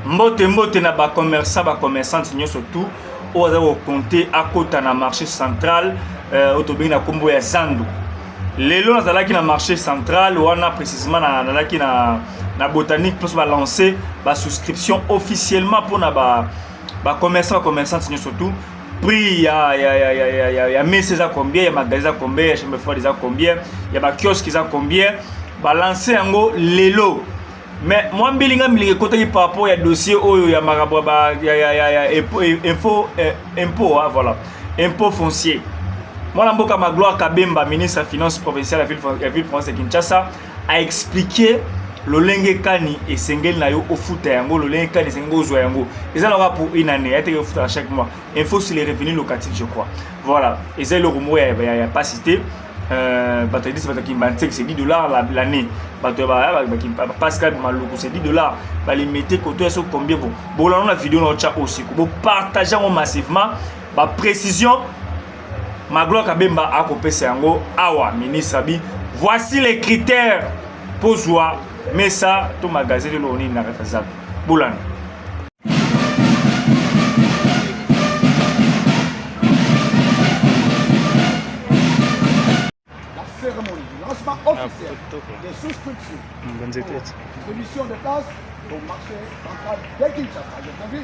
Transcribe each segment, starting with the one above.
mbote na ba commerçante surtout au compter à côté na marché central autobin na kombo ya Zandu. Lelo nazalaki na marché central wana précisément nazalaki na botanique pour ba lancer ba souscription officiellement pour na ba commerçante surtout prix ya messe za combien, ya magasin combien, ya chambre froide za combien, ya ba kiosque za combien, ba lancer yango lelo. Mais moi mbilinga côté par rapport à dossier oyo ya marabo ba ya impôt voilà impôt foncier. Moi Mboka Magloire Kabemba, ministre de Finances provinciale de la ville de Kinshasa, a expliqué le lenge kani et sengel na yo au foot yango le lenge kani sengo zo yango. Et ça l'aura pour une année, été au foot à chaque mois. Info sur les revenus locatifs je crois. Voilà, et c'est le rumeur il y a pas cité batterie c'est $10 l'année. Pascal Maloukou c'est $10. Les mettez côté sur combien bon. Bon là on a vidéo dans le chat aussi. Bon partageons massivement ba précision Magloire Kabemba a coupé Sango Awa ministre Abi. Voici les critères pour jouer mais ça tout magasin de l'ONU n'a pas ça. Boulan. Lancement officiel des souscriptions pour solution de place au marché central de Kinshasa. J'ai vu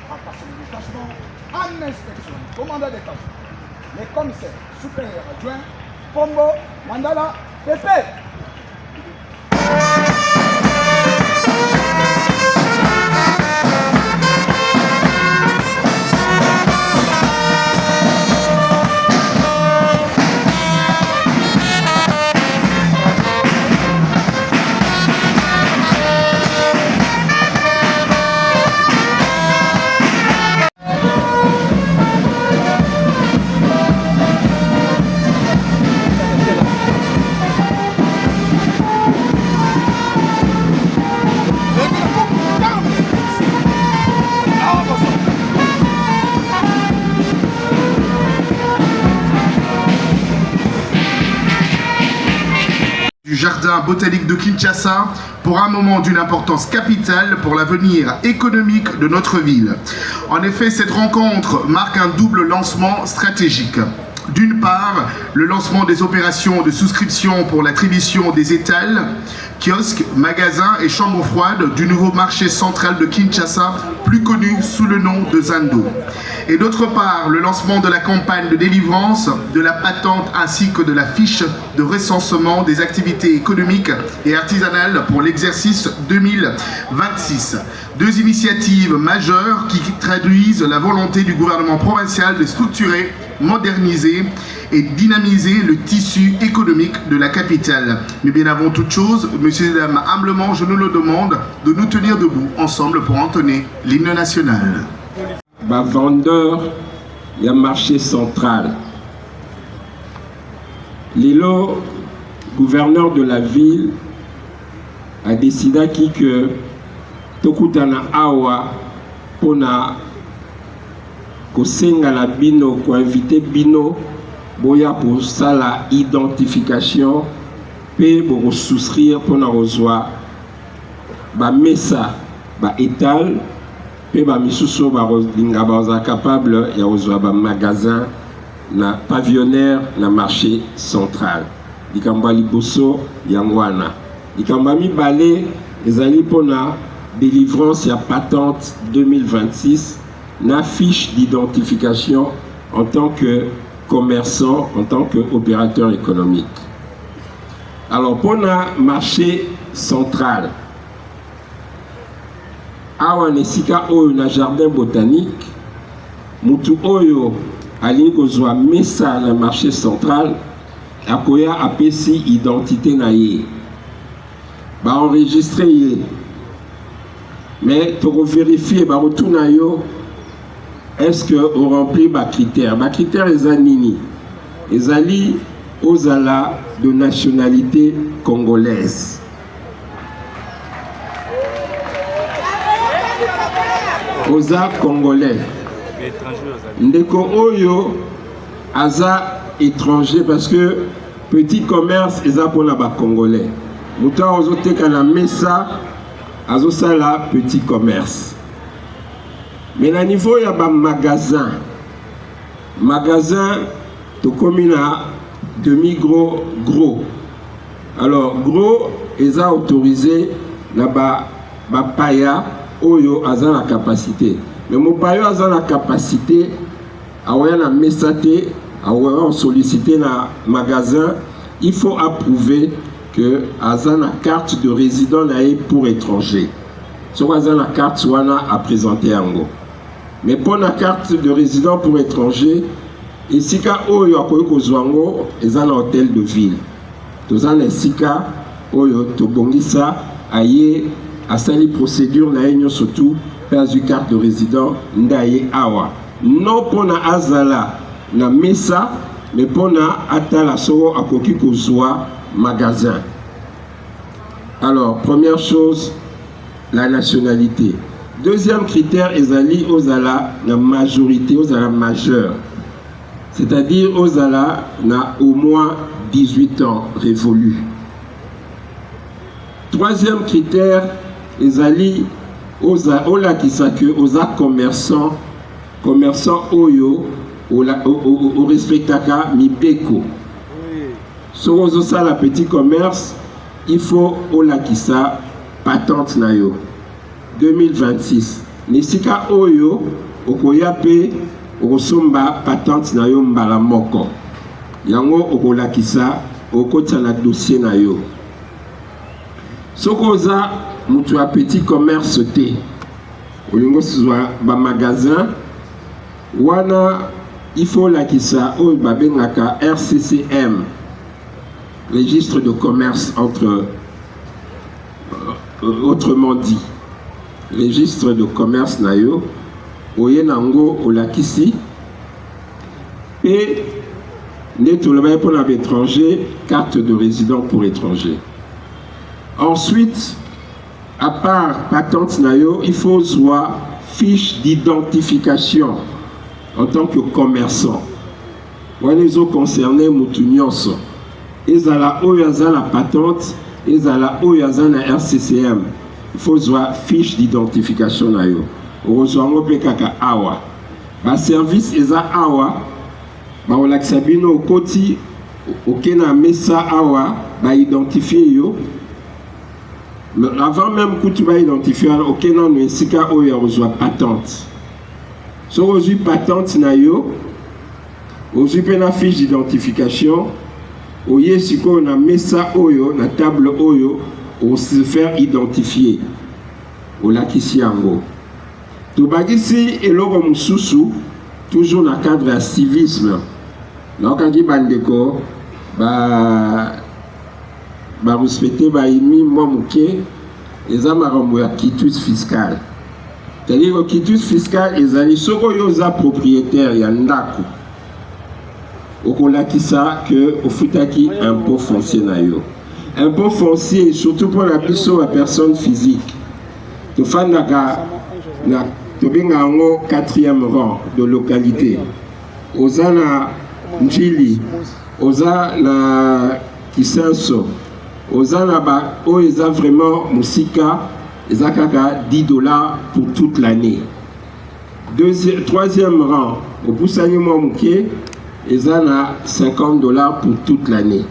en passant le détachement en inspection, commandant détachement, les commissaires supérieurs adjoints, Pombo, Mandala, Pépé. Du jardin botanique de Kinshasa pour un moment d'une importance capitale pour l'avenir économique de notre ville. En effet, cette rencontre marque un double lancement stratégique. D'une part, le lancement des opérations de souscription pour l'attribution des étals, kiosques, magasins et chambres froides du nouveau marché central de Kinshasa, plus connu sous le nom de Zandu. Et d'autre part, le lancement de la campagne de délivrance, de la patente ainsi que de la fiche de recensement des activités économiques et artisanales pour l'exercice 2026. Deux initiatives majeures qui traduisent la volonté du gouvernement provincial de structurer, moderniser et dynamiser le tissu économique de la capitale. Mais bien avant toute chose, messieurs et dames, humblement, je nous le demande de nous tenir debout ensemble pour entonner l'hymne national. Vendeur, il y a marché central. Lilo, gouverneur de la ville, a décidé que Tokutana Awa pona kosenga la bino ko inviter bino boya pour ça la identification pe pour souscrire pour na rejoindre ba mesa ba étal pe ba misuso ba linga ba capable ya rejoindre ba magasin na pavillonnaire na marché central likamba liboso yangwana likamba mi balé ezali pona délivrance ya patente 2026 na fiche d'identification en tant que commerçant, en tant qu'opérateur économique. Alors pour le marché central, awa nesika oyo na jardin botanique, mutu oyo ali kozwa mesa na marché central, akoya apesi identité na ye. Ba enregistrer ye. Mais pour vérifier ba retourna yo est-ce qu'on remplit les critères? Les critères, les anini. Les ali aux ala de nationalité congolaise. Aux a congolais. Ndeko oyo aza étranger parce que petit commerce est pour la congolais. Mouta ozote kana mesa azosala petit commerce. Mais à niveau il y a un magasin tu communes à demi-gros, gros. Alors, gros, ils ont autorisé là-bas, paya, oyo, ils ont la capacité. Mais mon paya, ils ont la capacité, à la messate, à solliciter dans le magasin, il faut approuver que ils ont la carte de résident pour étrangers. Soit ils ont la carte, soit à présenter en gros. Mais pour la carte de résident pour étrangers, ici, oyo akoyo kozwango, ils ont l'hôtel de ville. Tous en esika oyo tobongisa aye asali procédure na enyo surtout perdu carte de résident ndaye awa. Non pona azala na mesa, mais pona atala soro akoki kozwa magasin. Alors, première chose, la nationalité. Deuxième critère, ezali ozala la majorité, ozala majeur. C'est-à-dire ozala na au moins 18 ans révolus. Troisième critère, ezali ola kisake oza commerçant oyo o respectaka mibeko. So ozo sala petit commerce, il faut ola kisa patente na yo. 2026 nisika oyo okoya pe okosomba patente na yo mbala moko yango okolakisa okotsa na dossier na yo sokoza mutu ya petit commerce te olingo sizwa ba magasin wana il faut lakisa oyo babengaka RCCM, registre de commerce autrement dit registre de commerce na yo oye nango olakisi et pour l'étranger, carte de résident pour étranger. Ensuite, à part patente na yo, il faut soit fiche d'identification en tant que commerçant. Les autres concernés mutu nyonso. Ezala oyaza la patente, ezala oyaza na RCCM. Il faut soit fiche d'identification na yo. Ozwango pe kaka awa. Ba service eza awa. Ba olakisa bino okoti okena mesa awa ba identifier yo. Mais avant même que tu vas identifier okena no esika oyo ozwa patente. So ozwi patente na yo, ozwi pe na fiche d'identification, oye siko na mesa oyo na table oyo on se faire identifier. Olakisi yango. Tobagisi eloko mususu toujours na cadre ya civisme. Donc quand bandeko ba respecter ba imi moi muke eza makambo ya quitus fiscal. C'est-à-dire que quitus fiscal ezali soko yo za propriétaire ya ndako. Okolakisa que ofutaki impôt foncier na yo. Impôt foncier surtout pour la biso à personne physique. To fandaka na tobenga ngo 4e rang de localité. Ozana Njili, oza na Kisenso, oza na ba o eza vraiment musika, eza kaka $10 pour toute l'année. Troisième rang, au Poussani Mouké, eza na $50 pour toute l'année.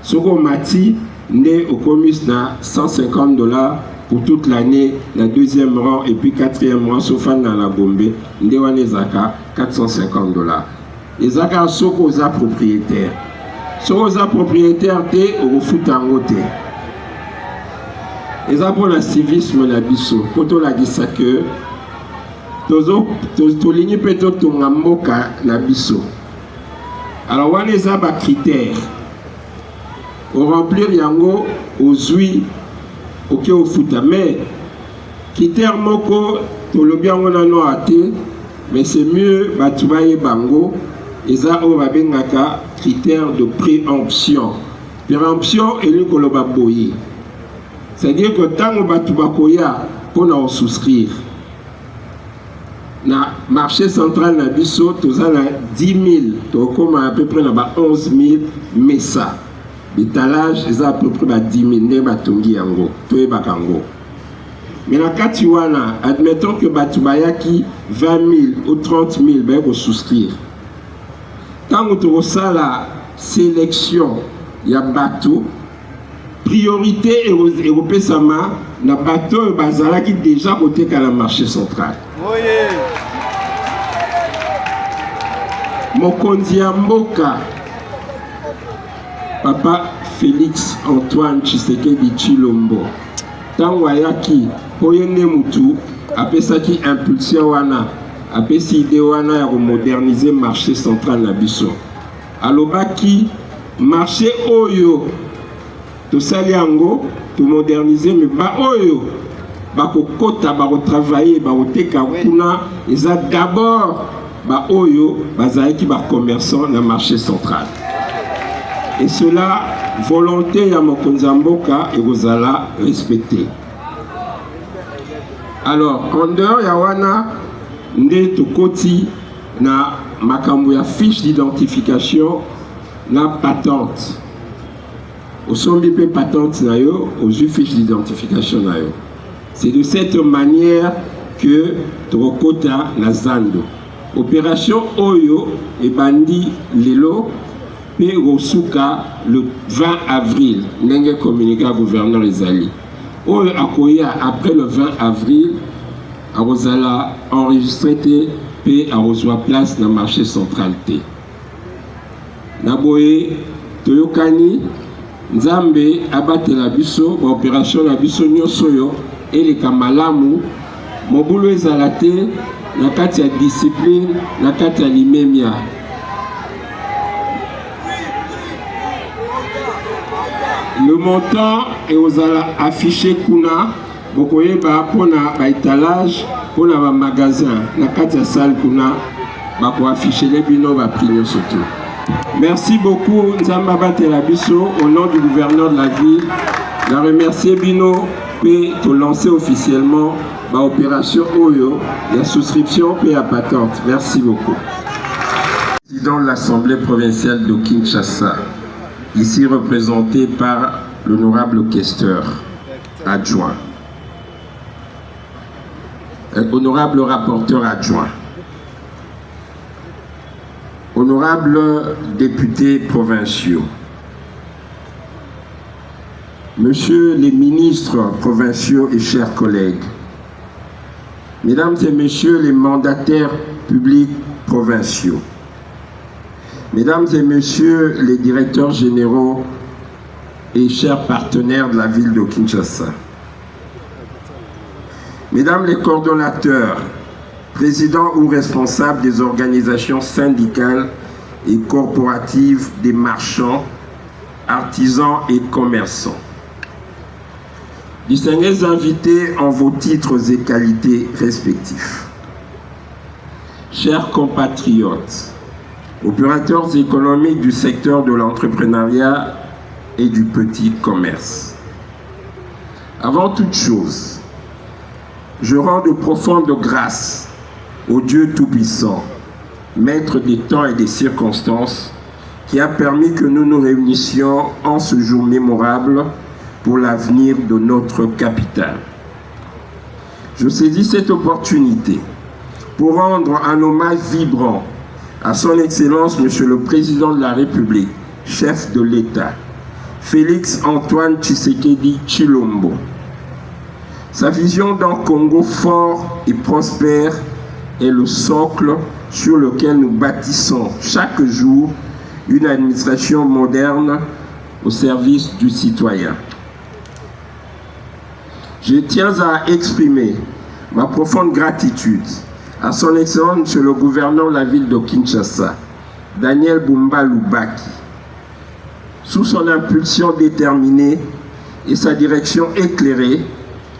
Soko Mati, né au commis na $150 pour toute l'année, la deuxième rang et puis 4e rang, sauf dans la Bombay, Ndewane Zaka, $450. Et Zaka Soko za propriétaire. Soko za propriétaire te au futango te. Et ça pour le civisme la biso. Poto la gisa que tolini peto tongamboka na biso. Alors wane za ba critères. Au remplir yango ozui ok au futa mais critère moko tolobi yango nano ate mais c'est mieux batubaye bango eza o babengaka critère de préemption. Préemption eli koloba boye. C'est-à-dire que tango batubakoya pona souscrire na marché central na biso toza na 10 000 to comme à peu près na ba 11 000 mesa. L'étalage est à peu près 10 000 ne batongi yango toyeba kango. Mais la Katiwana, admettons que Batubayaki 20 000 ou 30 000, ben, vous souscrire. Quand vous avez la sélection, il y a bateau, priorité européenne, sama, na bateau, bazala qui déjà côté qu'à la marché central. Mokonzi Mboka, Papa Félix Antoine Tshisekedi Tshilombo. Tangwayaki, Oyene Mutu, apesaki impulsion wana, apesi idée wana ya moderniser le marché central na biso. Alobaki, marché oyo, to sali yango, to moderniser, mais ba oyo, ba kokota, ba retravailler, ba oteka kuna, eza d'abord, ba oyo, ba zaeki ba commerçant na marché central. Et cela, volonté ya Mokonzi Mboka et Gozala respectée. Alors, en dehors ya wana, nde tokoti na makambo ya fiche d'identification na patente. Au sombi pe patente na yo, aux fiche d'identification na yo. C'est de cette manière que tokota na zando. Opération Oyo et bandi lelo pe Rosuka le 20 avril. N'enge communiqué à gouverneur Ezali. Oyo akoya après le 20 avril, à Rosala enregistré pe à Roswa place dans le marché central T. Naboye Toyokani Nzambe abate la biso, opération la biso nyosoyo et les kamalamu mobulu ezalate na kati ya discipline na kati ya limemia. Le montant est aux affiché kuna bokoyeba pona ba étalage pona ba magasin na kati ya salle kuna bako afficher les bino ba prix surtout. Merci beaucoup Nzamba Batela Biso au nom du gouverneur de la ville. Je remercie Bino et te lancer officiellement l'opération Oyo, la souscription et la patente. Merci beaucoup. Président de l'Assemblée provinciale de Kinshasa, ici représenté par l'honorable questeur adjoint, honorable rapporteur adjoint, honorables députés provinciaux, Messieurs les ministres provinciaux et chers collègues, Mesdames et Messieurs les mandataires publics provinciaux, Mesdames et Messieurs les directeurs généraux et chers partenaires de la ville de Kinshasa, Mesdames les coordonnateurs, présidents ou responsables des organisations syndicales et corporatives des marchands, artisans et commerçants. Distingués invités en vos titres et qualités respectifs. Chers compatriotes, opérateurs économiques du secteur de l'entrepreneuriat et du petit commerce. Avant toute chose, je rends de profondes grâces au Dieu Tout-Puissant, Maître des temps et des circonstances, qui a permis que nous nous réunissions en ce jour mémorable pour l'avenir de notre capitale. Je saisis cette opportunité pour rendre un hommage vibrant à son Excellence, Monsieur le Président de la République, chef de l'État, Félix Antoine Tshisekedi Tshilombo. Sa vision d'un Congo fort et prospère est le socle sur lequel nous bâtissons chaque jour une administration moderne au service du citoyen. Je tiens à exprimer ma profonde gratitude à son Excellence, Monsieur le gouverneur de la ville de Kinshasa, Daniel Bumba Lubaki. Sous son impulsion déterminée et sa direction éclairée,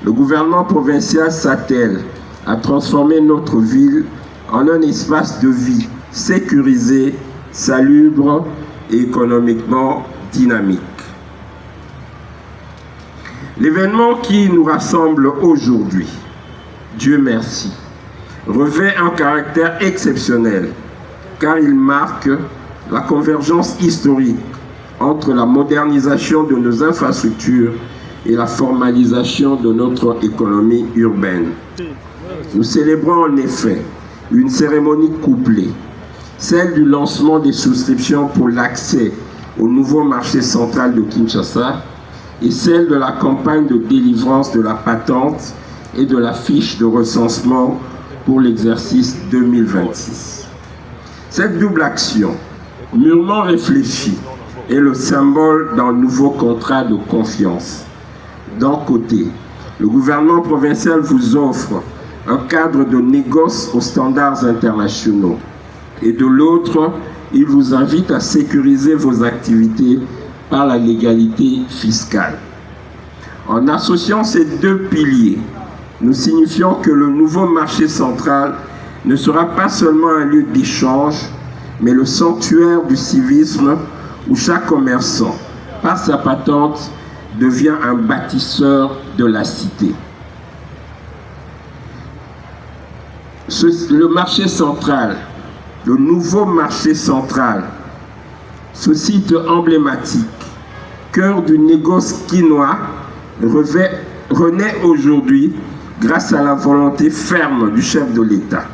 le gouvernement provincial s'attelle à transformer notre ville en un espace de vie sécurisé, salubre et économiquement dynamique. L'événement qui nous rassemble aujourd'hui, Dieu merci, revêt un caractère exceptionnel car il marque la convergence historique entre la modernisation de nos infrastructures et la formalisation de notre économie urbaine. Nous célébrons en effet une cérémonie couplée, celle du lancement des souscriptions pour l'accès au nouveau marché central de Kinshasa et celle de la campagne de délivrance de la patente et de la fiche de recensement pour l'exercice 2026. Cette double action, mûrement réfléchie, est le symbole d'un nouveau contrat de confiance. D'un côté, le gouvernement provincial vous offre un cadre de négoce aux standards internationaux et de l'autre, il vous invite à sécuriser vos activités par la légalité fiscale. En associant ces deux piliers, nous signifions que le nouveau marché central ne sera pas seulement un lieu d'échange, mais le sanctuaire du civisme où chaque commerçant, par sa patente, devient un bâtisseur de la cité. Le marché central, le nouveau marché central, ce site emblématique, cœur du négoce quinois, renaît aujourd'hui grâce à la volonté ferme du chef de l'État.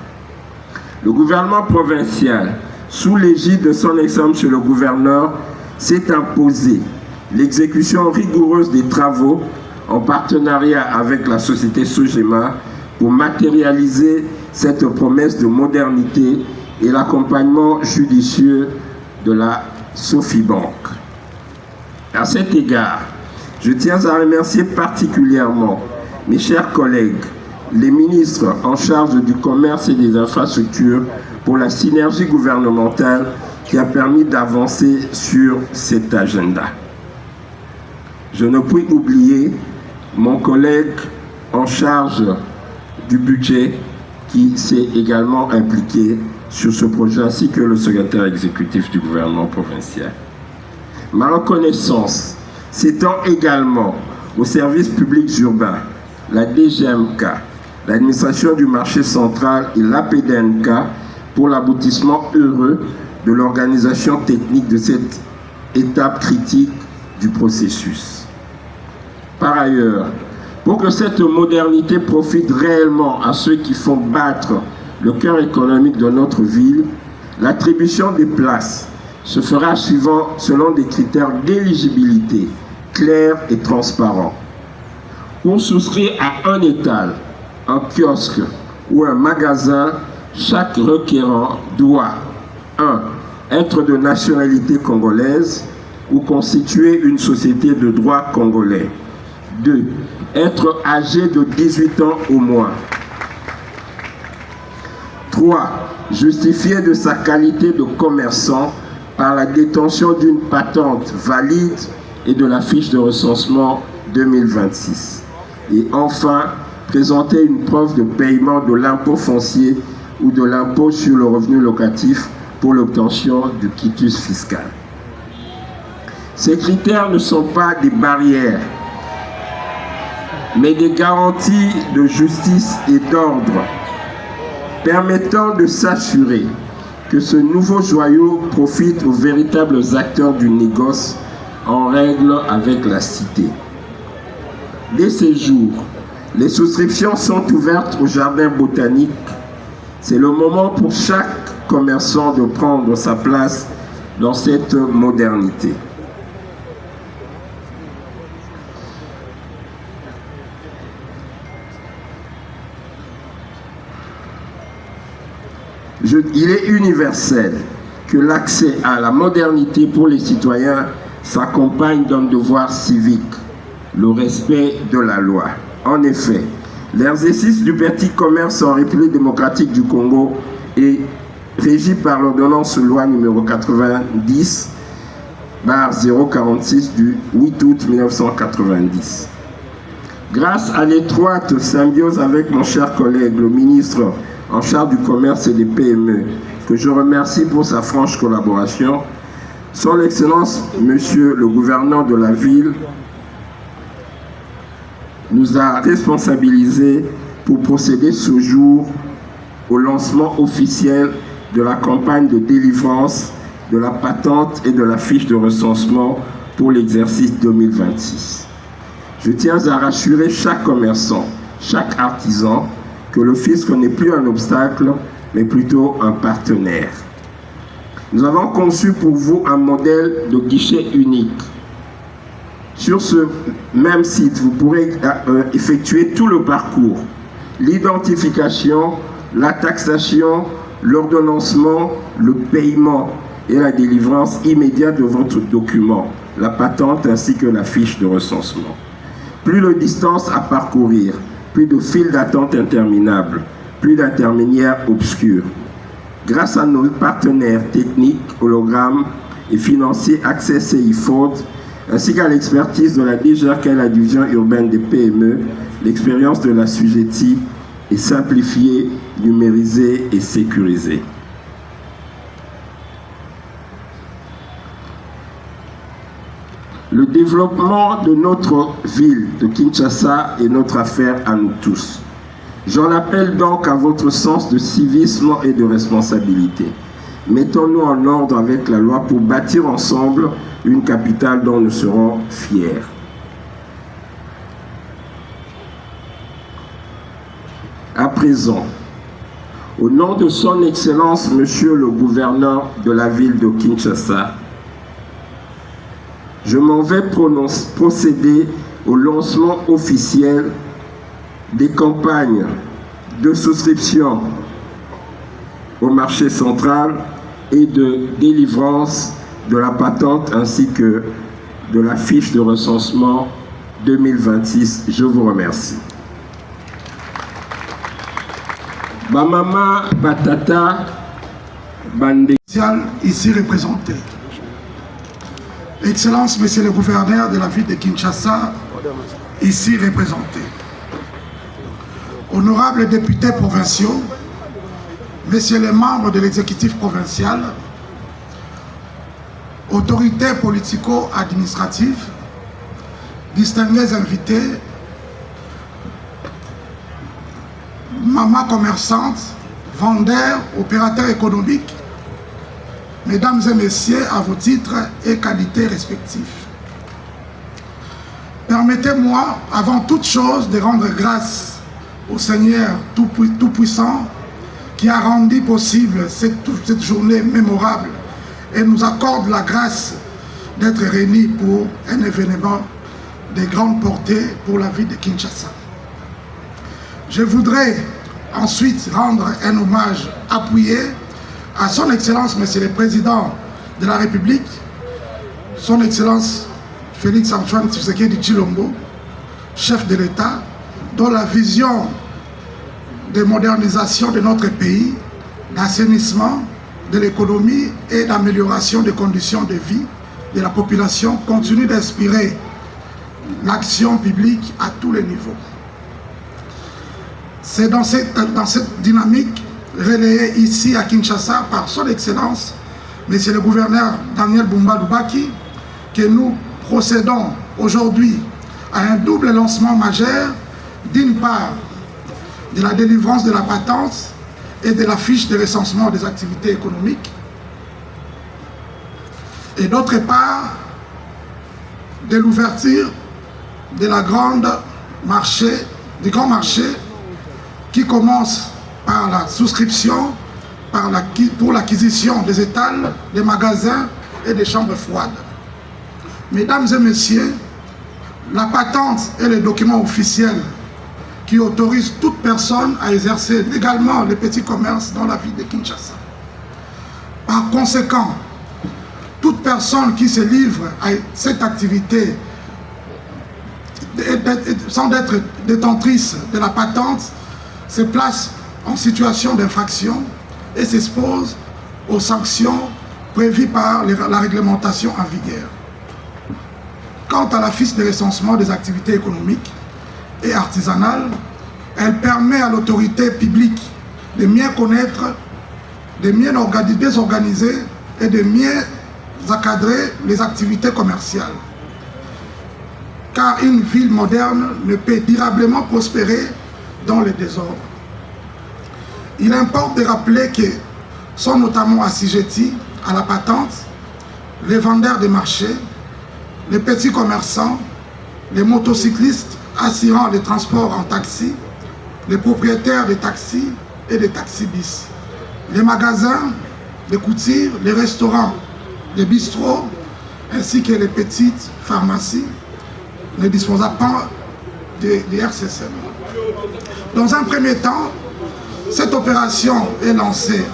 Le gouvernement provincial, sous l'égide de son Excellence le gouverneur, s'est imposé l'exécution rigoureuse des travaux en partenariat avec la société Sogema pour matérialiser cette promesse de modernité et l'accompagnement judicieux de la Sofibank. À cet égard, je tiens à remercier particulièrement mes chers collègues, les ministres en charge du commerce et des infrastructures pour la synergie gouvernementale qui a permis d'avancer sur cet agenda. Je ne puis oublier mon collègue en charge du budget qui s'est également impliqué sur ce projet, ainsi que le secrétaire exécutif du gouvernement provincial. Ma reconnaissance s'étend également aux services publics urbains, la DGMK, l'administration du marché central et l'APDNK pour l'aboutissement heureux de l'organisation technique de cette étape critique du processus. Par ailleurs, pour que cette modernité profite réellement à ceux qui font battre le cœur économique de notre ville, l'attribution des places se fera selon des critères d'éligibilité clairs et transparents. Pour souscrire à un étal, un kiosque ou un magasin, chaque requérant doit 1. Être de nationalité congolaise ou constituer une société de droit congolais. 2. Être âgé de 18 ans au moins. 3. Justifier de sa qualité de commerçant par la détention d'une patente valide et de la fiche de recensement 2026. Et enfin, présenter une preuve de paiement de l'impôt foncier ou de l'impôt sur le revenu locatif pour l'obtention du quitus fiscal. Ces critères ne sont pas des barrières, mais des garanties de justice et d'ordre, permettant de s'assurer que ce nouveau joyau profite aux véritables acteurs du négoce en règle avec la cité. Dès ces jours, les souscriptions sont ouvertes au jardin botanique. C'est le moment pour chaque commerçant de prendre sa place dans cette modernité. Il est universel que l'accès à la modernité pour les citoyens s'accompagne d'un devoir civique, le respect de la loi. En effet, l'exercice du petit commerce en République démocratique du Congo est régi par l'ordonnance loi numéro 90/046 du 8 août 1990. Grâce à l'étroite symbiose avec mon cher collègue, le ministre en charge du commerce et des PME, que je remercie pour sa franche collaboration, son Excellence, Monsieur le gouverneur de la ville, nous a responsabilisés pour procéder ce jour au lancement officiel de la campagne de délivrance de la patente et de la fiche de recensement pour l'exercice 2026. Je tiens à rassurer chaque commerçant, chaque artisan, que le fisc n'est plus un obstacle, mais plutôt un partenaire. Nous avons conçu pour vous un modèle de guichet unique. Sur ce même site, vous pourrez effectuer tout le parcours, l'identification, la taxation, l'ordonnancement, le paiement et la délivrance immédiate de votre document, la patente ainsi que la fiche de recensement. Plus de distance à parcourir, plus de files d'attente interminables, plus d'intermédiaires obscurs. Grâce à nos partenaires techniques, hologrammes et financiers Access et IFOD, ainsi qu'à l'expertise de la DGRK, la division urbaine des PME, l'expérience de la SUGETI est simplifiée, numérisée et sécurisée. Le développement de notre ville de Kinshasa est notre affaire à nous tous. J'en appelle donc à votre sens de civisme et de responsabilité. Mettons-nous en ordre avec la loi pour bâtir ensemble une capitale dont nous serons fiers. À présent, au nom de son Excellence, Monsieur le gouverneur de la ville de Kinshasa, je m'en vais procéder au lancement officiel des campagnes de souscription au marché central et de délivrance de la patente ainsi que de la fiche de recensement 2026. Je vous remercie. Bamama Batata Bande. Ici représenté. Excellence, Monsieur le gouverneur de la ville de Kinshasa, ici représenté. Honorables députés provinciaux, Messieurs les membres de l'exécutif provincial, autorités politico-administratives, distingués invités, mamans commerçantes, vendeurs, opérateurs économiques, Mesdames et Messieurs, à vos titres et qualités respectifs. Permettez-moi, avant toute chose, de rendre grâce au Seigneur Tout-Puissant qui a rendu possible cette journée mémorable et nous accorde la grâce d'être réunis pour un événement de grande portée pour la ville de Kinshasa. Je voudrais ensuite rendre un hommage appuyé à son Excellence, Monsieur le Président de la République, son Excellence Félix-Antoine Tshisekedi Tshilombo, chef de l'État, dont la vision de modernisation de notre pays, d'assainissement de l'économie et d'amélioration des conditions de vie de la population continue d'inspirer l'action publique à tous les niveaux. C'est dans cette dynamique relayée ici à Kinshasa par son Excellence, Monsieur le gouverneur Daniel Bumba Lubaki, que nous procédons aujourd'hui à un double lancement majeur, d'une part de la délivrance de la patente et de la fiche de recensement des activités économiques, et d'autre part de l'ouverture de la du grand marché qui commence par la souscription pour l'acquisition des étals, des magasins et des chambres froides. Mesdames et Messieurs, la patente est le document officiel qui autorise toute personne à exercer légalement les petits commerces dans la ville de Kinshasa. Par conséquent, toute personne qui se livre à cette activité sans être détentrice de la patente se place en situation d'infraction et s'expose aux sanctions prévues par la réglementation en vigueur. Quant à la fiche de recensement des activités économiques et artisanales, elle permet à l'autorité publique de mieux connaître, de mieux désorganiser et de mieux encadrer les activités commerciales. Car une ville moderne ne peut durablement prospérer dans le désordre. Il importe de rappeler que sont notamment assujettis à la patente les vendeurs de marché, les petits commerçants, les motocyclistes assurant les transports en taxi, les propriétaires de taxis et des taxis-bis, les magasins, les coutures, les restaurants, les bistrots, ainsi que les petites pharmacies ne disposant pas de RCCM. Dans un premier temps, cette opération est lancée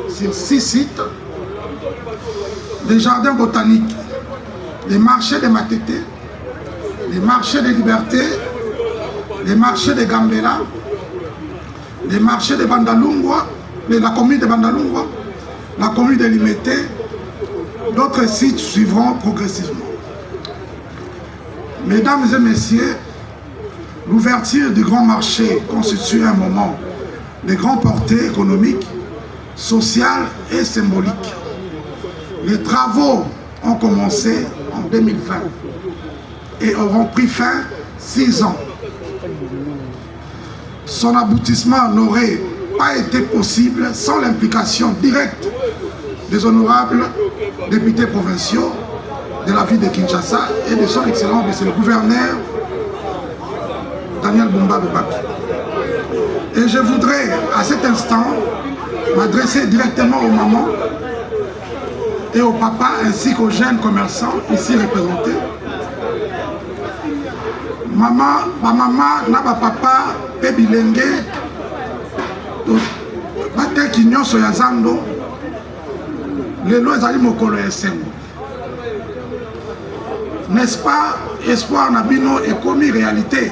sur 6 sites: les jardins botaniques, les marchés de Matete, les marchés de Liberté, les marchés de Gambela, les marchés de Bandalungwa, la commune de Bandalungwa, la commune de Limete. D'autres sites suivront progressivement. Mesdames et messieurs, l'ouverture du grand marché constitue un moment de grande portée économique, sociale et symbolique. Les travaux ont commencé en 2020 et auront pris fin 6 ans. Son aboutissement n'aurait pas été possible sans l'implication directe des honorables députés provinciaux de la ville de Kinshasa et de son excellence, monsieur le gouverneur Daniel Bumba Lubaki. Et je voudrais à cet instant m'adresser directement aux mamans et aux papas ainsi qu'aux jeunes commerçants ici représentés. Maman, ma maman, na papa, pe bilenge, bate kinyoso ya zando, lelo ezali mokolo ya esengo. N'est-ce pas, espoir na bino ekomi réalité?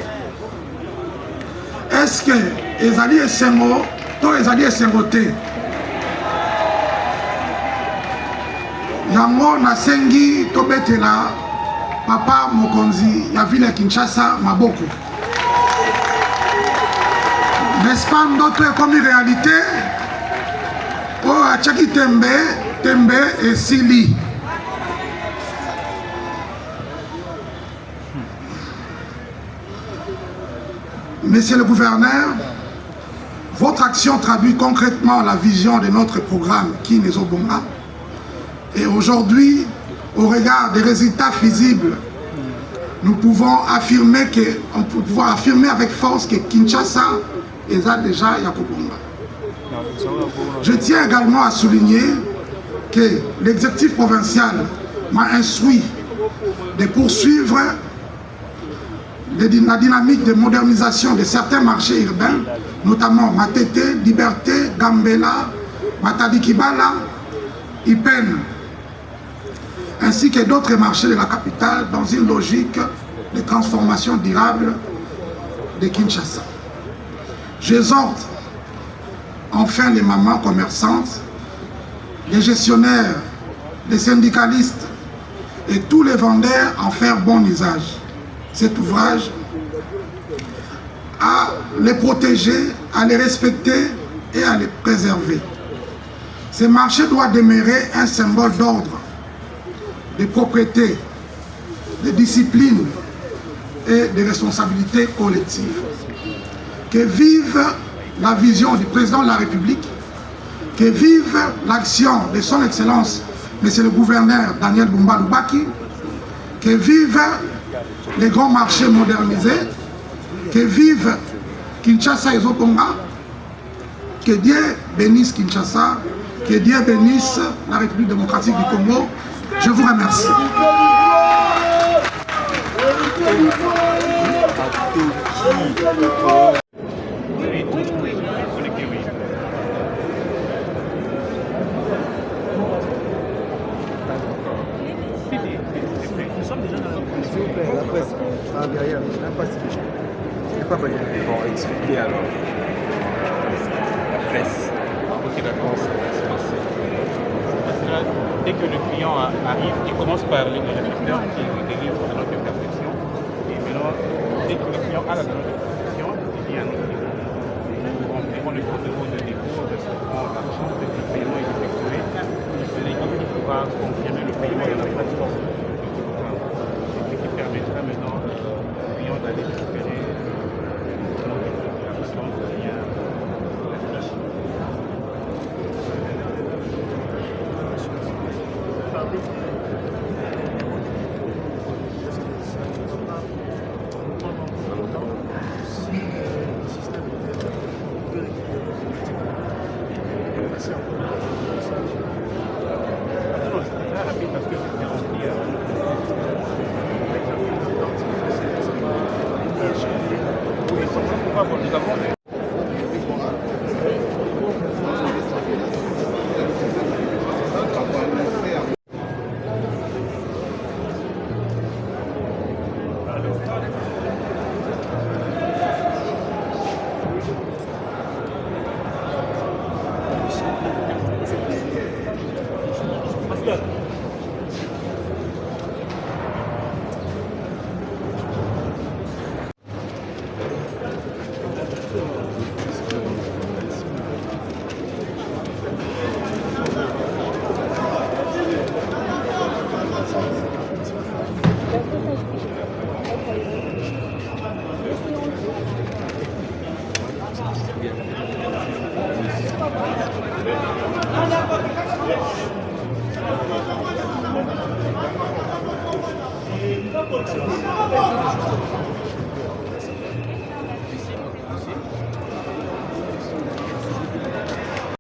Est-ce que ezali esengo to ezali esengo te? Yango nasengi tobetela papa mokonzi ya ville ya Kinshasa maboko. N'est-ce pas, ndoto ekomi réalité? Oh, achaki tembe, tembe esili. Monsieur le gouverneur, votre action traduit concrètement la vision de notre programme Kinezobonga. Et aujourd'hui, au regard des résultats visibles, nous pouvons affirmer avec force que Kinshasa est déjà Yakobonga. Je tiens également à souligner que l'exécutif provincial m'a instruit de poursuivre la dynamique de modernisation de certains marchés urbains, notamment Matete, Liberté, Gambela, Matadi Kibala, Ipen, ainsi que d'autres marchés de la capitale dans une logique de transformation durable de Kinshasa. J'exhorte enfin les mamans commerçantes, les gestionnaires, les syndicalistes et tous les vendeurs à en faire bon usage. Cet ouvrage, à les protéger, à les respecter et à les préserver. Ce marché doit demeurer un symbole d'ordre, de propriété, de discipline et de responsabilité collective. Que vive la vision du président de la République, que vive l'action de son Excellence, Monsieur le gouverneur Daniel Bumba Lubaki, que vive les grands marchés modernisés, que vive Kinshasa et Zoponga, que Dieu bénisse Kinshasa, que Dieu bénisse la République démocratique du Congo. Je vous remercie. La presse, derrière, je n'aime pas si je n'ai pas validé. Bon, expliquez alors. La presse. Ok, d'accord, c'est passé. Parce que là, dès que le client arrive, il commence par le récepteur qui délivre la note de perfection. Et maintenant, dès que le client a la note de perfection, il vient à nous. Nous remplirons le protocole de dépôt, recevrons l'argent, le paiement est effectué. C'est l'équipe qui pourra confirmer le paiement de la plateforme. Ce qui permettra maintenant au client d'aller récupérer le nom de facturation via la fiche. nous avons Merci.